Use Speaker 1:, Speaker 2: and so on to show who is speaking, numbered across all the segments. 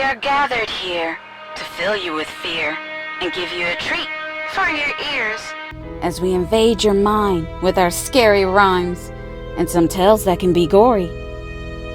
Speaker 1: are gathered here to fill you with fear and give you a treat for your ears. As we invade your mind with our scary rhymes and some tales that can be gory.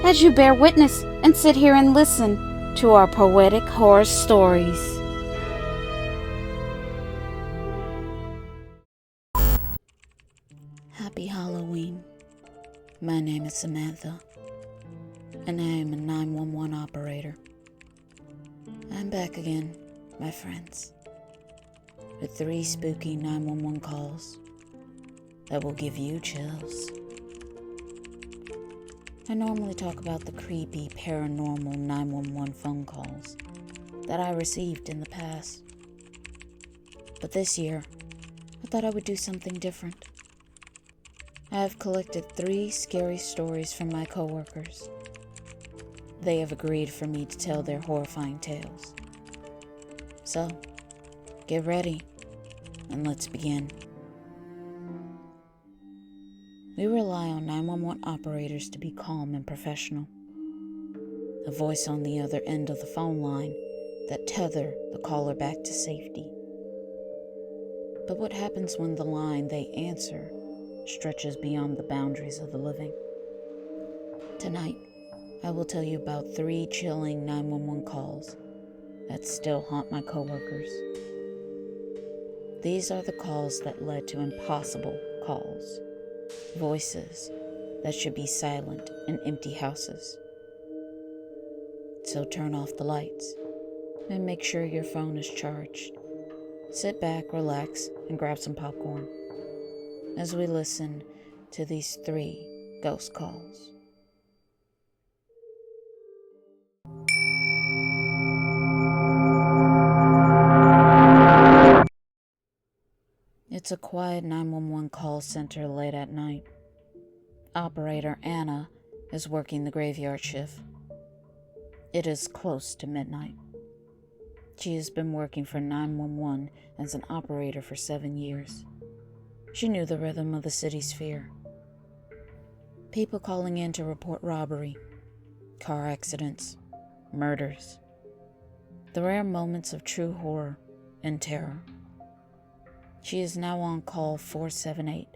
Speaker 1: As you bear witness and sit here and listen to our poetic horror stories. Happy Halloween. My name is Samantha, and I am a 911 operator. I'm back again, my friends, with 3 spooky 911 calls that will give you chills. I normally talk about the creepy, paranormal 911 phone calls that I received in the past. But this year, I thought I would do something different. I have collected 3 scary stories from my coworkers. They have agreed for me to tell their horrifying tales. So, get ready, and let's begin. We rely on 911 operators to be calm and professional. A voice on the other end of the phone line that tether the caller back to safety. But what happens when the line they answer stretches beyond the boundaries of the living? Tonight, I will tell you about 3 chilling 911 calls that still haunt my coworkers. These are the calls that led to impossible calls. Voices that should be silent in empty houses. So turn off the lights and make sure your phone is charged. Sit back, relax, and grab some popcorn as we listen to these 3 ghost calls. It's a quiet 911 call center late at night. Operator Anna is working the graveyard shift. It is close to midnight. She has been working for 911 as an operator for 7 years. She knew the rhythm of the city's fear. People calling in to report robbery, car accidents, murders. The rare moments of true horror and terror. She is now on call 478,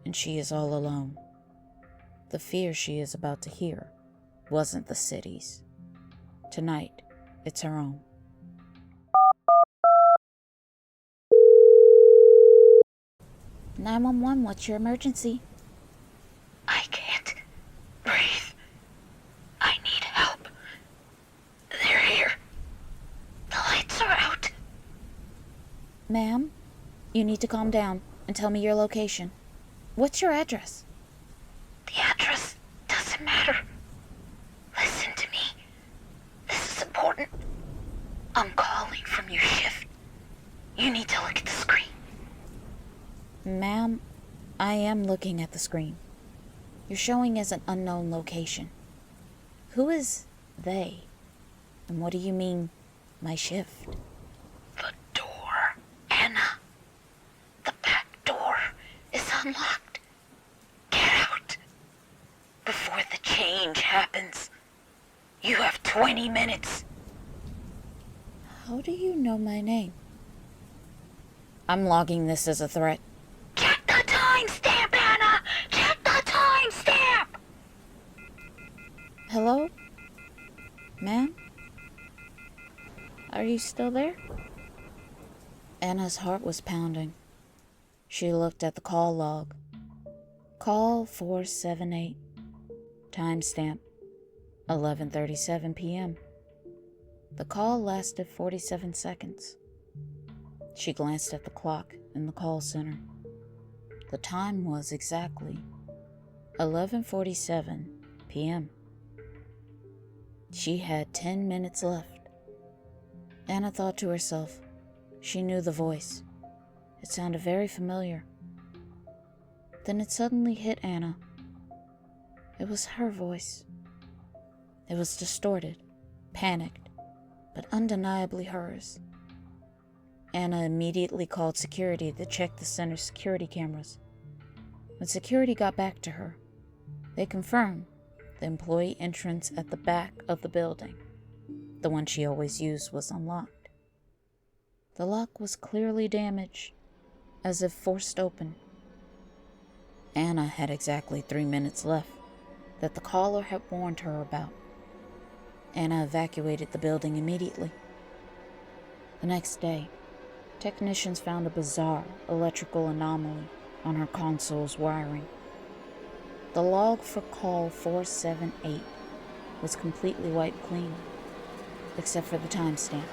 Speaker 1: and she is all alone. The fear she is about to hear wasn't the city's. Tonight, it's her own. "911, what's your emergency?"
Speaker 2: I can't breathe. I need help. They're here. The lights are out.
Speaker 1: "Ma'am, you need to calm down and tell me your location. What's your address?"
Speaker 2: The address doesn't matter. Listen to me. This is important. I'm calling from your shift. You need to look at the screen.
Speaker 1: "Ma'am, I am looking at the screen. You're showing as an unknown location. Who is they? And what do you mean, my shift?"
Speaker 2: The door, Anna. The back door is unlocked. Get out. Before the change happens. You have 20 minutes.
Speaker 1: How do you know my name? I'm logging this as a threat.
Speaker 2: Check the timestamp, Anna! Check the timestamp!
Speaker 1: Hello? Ma'am? Are you still there? Anna's heart was pounding. She looked at the call log. Call 478. Timestamp 11:37 p.m. The call lasted 47 seconds. She glanced at the clock in the call center. The time was exactly 11:47 p.m. She had 10 minutes left. Anna thought to herself. She knew the voice. It sounded very familiar. Then it suddenly hit Anna. It was her voice. It was distorted, panicked, but undeniably hers. Anna immediately called security to check the center's security cameras. When security got back to her, they confirmed the employee entrance at the back of the building The one she always used was unlocked. The lock was clearly damaged, as if forced open. Anna had exactly 3 minutes left that the caller had warned her about. Anna evacuated the building immediately. The next day, technicians found a bizarre electrical anomaly on her console's wiring. The log for call 478 was completely wiped clean, except for the timestamp,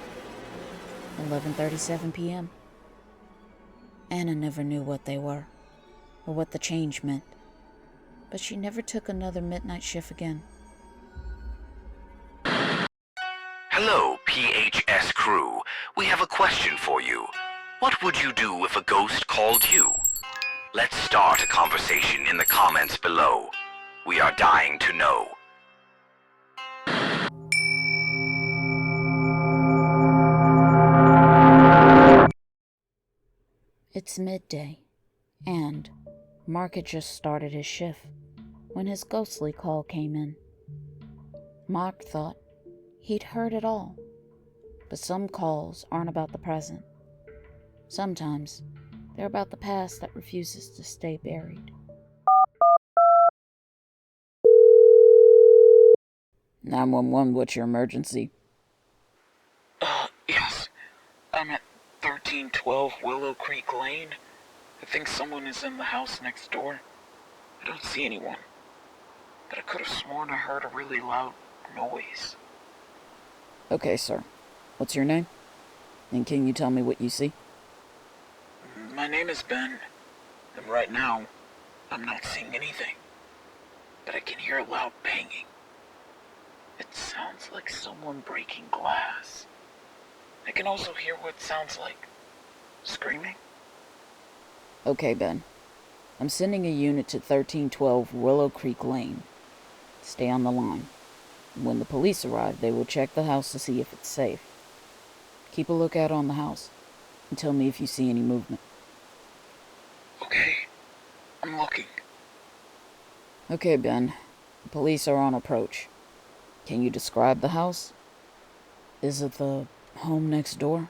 Speaker 1: 11:37 p.m. Anna never knew what they were, or what the change meant, but she never took another midnight shift again.
Speaker 3: Hello, P.H.S. crew. We have a question for you. What would you do if a ghost called you? Let's start a conversation in the comments below. We are dying to know.
Speaker 1: It's midday, and Mark had just started his shift when his ghostly call came in. Mark thought he'd heard it all, but some calls aren't about the present. Sometimes they're about the past that refuses to stay buried. 911, what's your emergency?
Speaker 4: Yes. I'm at 1312 Willow Creek Lane. I think someone is in the house next door. I don't see anyone, but I could have sworn I heard a really loud noise.
Speaker 1: Okay, sir. What's your name? And can you tell me what you see?
Speaker 4: My name is Ben, and right now, I'm not seeing anything, but I can hear a loud banging. It sounds like someone breaking glass. I can also hear what sounds like screaming.
Speaker 1: Okay, Ben. I'm sending a unit to 1312 Willow Creek Lane. Stay on the line. When the police arrive, they will check the house to see if it's safe. Keep a lookout on the house, and tell me if you see any movement.
Speaker 4: Okay, I'm looking.
Speaker 1: Okay, Ben. The police are on approach. Can you describe the house? Is it the home next door?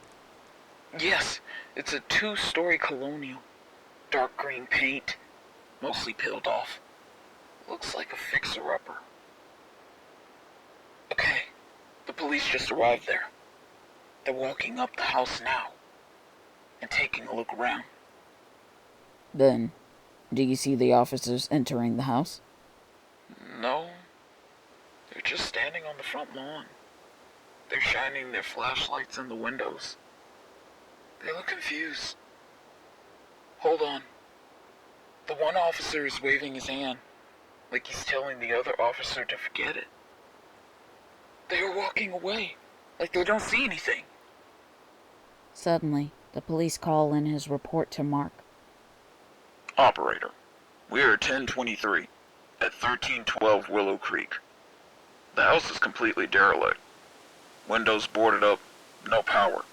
Speaker 4: Yes, it's a 2-story colonial. Dark green paint, mostly peeled off. Looks like a fixer-upper. Okay, the police just arrived there. They're walking up the house now and taking a look around.
Speaker 1: Ben, do you see the officers entering the house?
Speaker 4: No, they're just standing on the front lawn. They're shining their flashlights in the windows. They look confused. Hold on. The one officer is waving his hand, like he's telling the other officer to forget it. They are walking away, like they don't see anything.
Speaker 1: Suddenly, the police call in his report to Mark.
Speaker 4: Operator, we are 1023 at 1312 Willow Creek. The house is completely derelict. Windows boarded up, no power.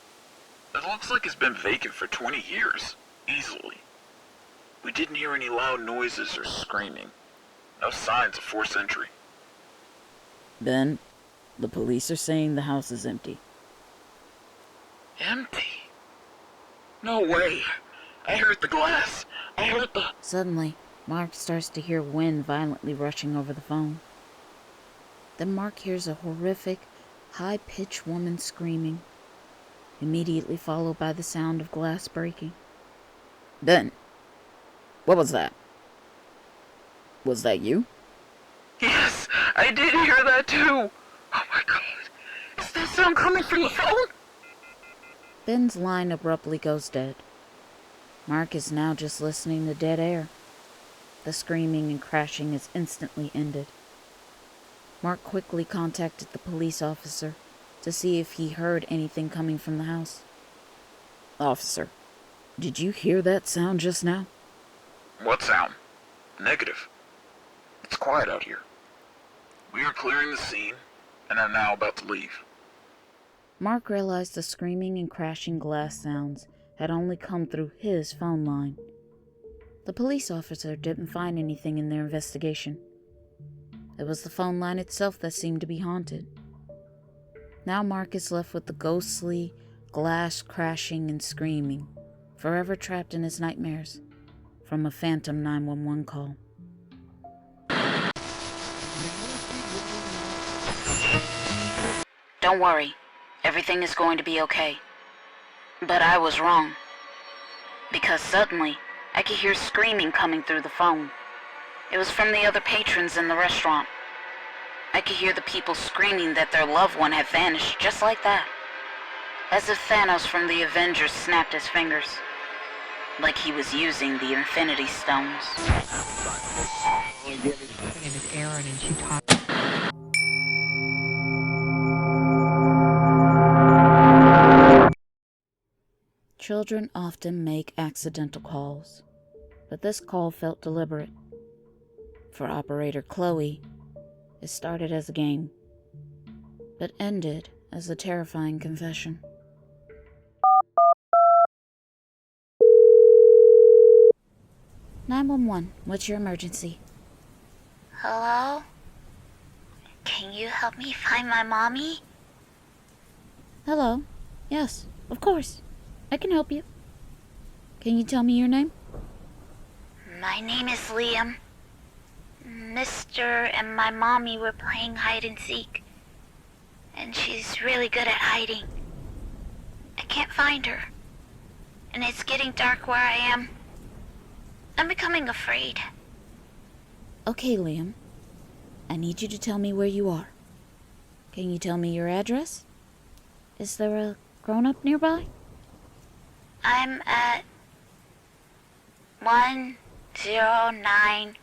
Speaker 4: It looks like it's been vacant for 20 years, easily. We didn't hear any loud noises or screaming. No signs of forced entry.
Speaker 1: Ben, the police are saying the house is empty.
Speaker 4: Empty? No way. I heard the glass. I heard the...
Speaker 1: Suddenly, Mark starts to hear wind violently rushing over the phone. Then Mark hears a horrific, high-pitched woman screaming, immediately followed by the sound of glass breaking. Ben, what was that? Was that you?
Speaker 4: Yes, I did hear that too. Oh my god. Is that sound coming from the phone?
Speaker 1: Ben's line abruptly goes dead. Mark is now just listening to dead air. The screaming and crashing is instantly ended. Mark quickly contacted the police officer to see if he heard anything coming from the house. Officer, did you hear that sound just now?
Speaker 4: What sound? Negative. It's quiet out here. We are clearing the scene and are now about to leave.
Speaker 1: Mark realized the screaming and crashing glass sounds had only come through his phone line. The police officer didn't find anything in their investigation. It was the phone line itself that seemed to be haunted. Now Mark is left with the ghostly glass crashing and screaming, forever trapped in his nightmares from a phantom 911 call.
Speaker 2: Don't worry. Everything is going to be okay. But I was wrong. Because suddenly, I could hear screaming coming through the phone. It was from the other patrons in the restaurant. I could hear the people screaming that their loved one had vanished just like that. As if Thanos from the Avengers snapped his fingers. Like he was using the Infinity Stones.
Speaker 5: My name is Erin, and she taught.
Speaker 1: Children often make accidental calls, but this call felt deliberate. For operator Chloe, it started as a game, but ended as a terrifying confession. "911, what's your emergency?"
Speaker 2: Hello? Can you help me find my mommy?
Speaker 1: "Hello. Yes, of course. I can help you. Can you tell me your name?"
Speaker 2: My name is Liam. Mr. and my mommy were playing hide and seek. And she's really good at hiding. I can't find her. And it's getting dark where I am. I'm becoming afraid.
Speaker 1: Okay, Liam. I need you to tell me where you are. Can you tell me your address? Is there a grown-up nearby?
Speaker 2: I'm at 109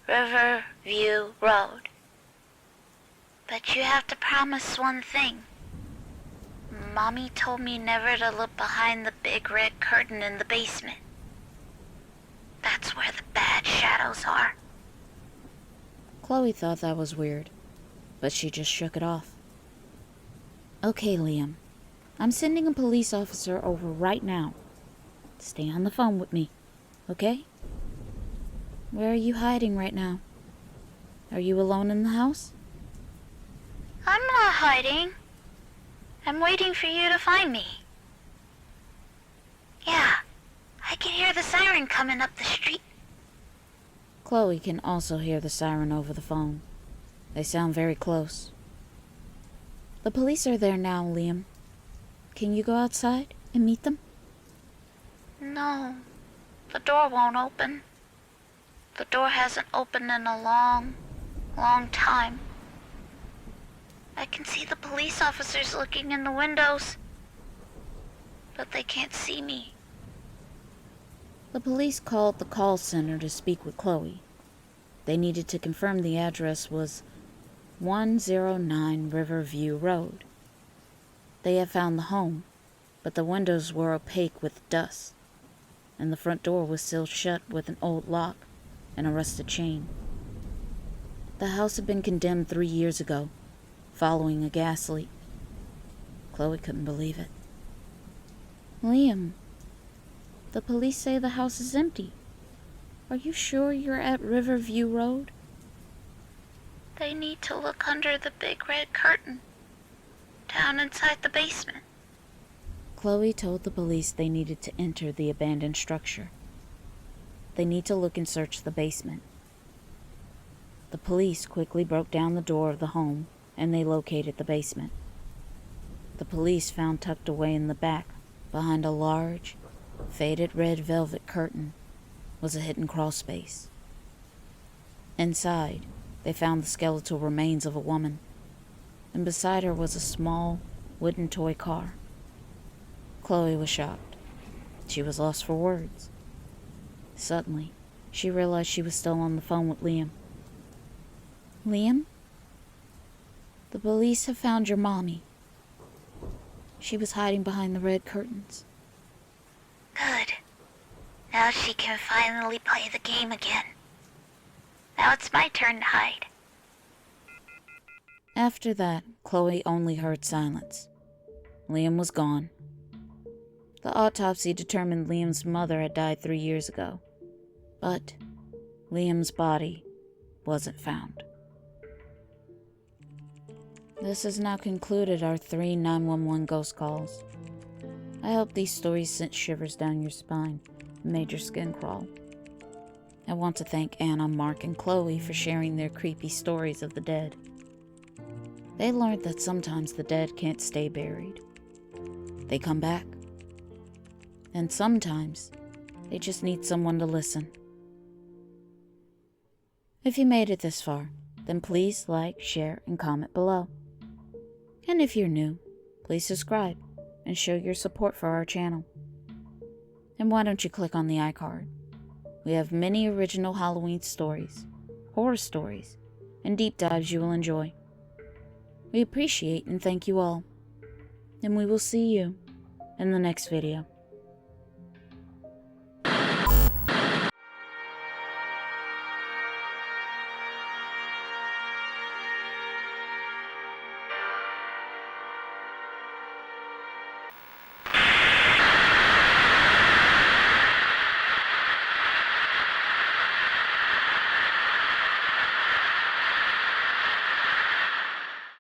Speaker 2: Riverview Road. But you have to promise one thing. Mommy told me never to look behind the big red curtain in the basement. That's where the bad shadows are.
Speaker 1: Chloe thought that was weird, but she just shook it off. Okay, Liam. I'm sending a police officer over right now. Stay on the phone with me, okay? Where are you hiding right now? Are you alone in the house?
Speaker 2: I'm not hiding. I'm waiting for you to find me. Yeah, I can hear the siren coming up the street.
Speaker 1: Chloe can also hear the siren over the phone. They sound very close. The police are there now, Liam. Can you go outside and meet them?
Speaker 2: No, the door won't open. The door hasn't opened in a long time. I can see the police officers looking in the windows, but they can't see me.
Speaker 1: The police called the call center to speak with Chloe. They needed to confirm the address was 109 Riverview Road. They had found the home, but the windows were opaque with dust, and the front door was sealed shut with an old lock and a rusted chain. The house had been condemned 3 years ago, following a gas leak. Chloe couldn't believe it. Liam, the police say the house is empty. Are you sure you're at Riverview Road?
Speaker 2: They need to look under the big red curtain, down inside the basement.
Speaker 1: Chloe told the police they needed to enter the abandoned structure. They need to look and search the basement. The police quickly broke down the door of the home, and they located the basement. The police found tucked away in the back, behind a large, faded red velvet curtain, was a hidden crawl space. Inside, they found the skeletal remains of a woman, and beside her was a small, wooden toy car. Chloe was shocked. She was lost for words. Suddenly, she realized she was still on the phone with Liam. Liam? The police have found your mommy. She was hiding behind the red curtains.
Speaker 2: Good. Now she can finally play the game again. Now it's my turn to hide.
Speaker 1: After that, Chloe only heard silence. Liam was gone. The autopsy determined Liam's mother had died 3 years ago, but Liam's body wasn't found. This has now concluded our 3 911 ghost calls. I hope these stories sent shivers down your spine and made your skin crawl. I want to thank Anna, Mark, and Chloe for sharing their creepy stories of the dead. They learned that sometimes the dead can't stay buried. They come back. And sometimes they just need someone to listen. If you made it this far, then please like, share, and comment below. And if you're new, please subscribe and show your support for our channel. And why don't you click on the iCard? We have many original Halloween stories, horror stories, and deep dives you will enjoy. We appreciate and thank you all. And we will see you in the next video.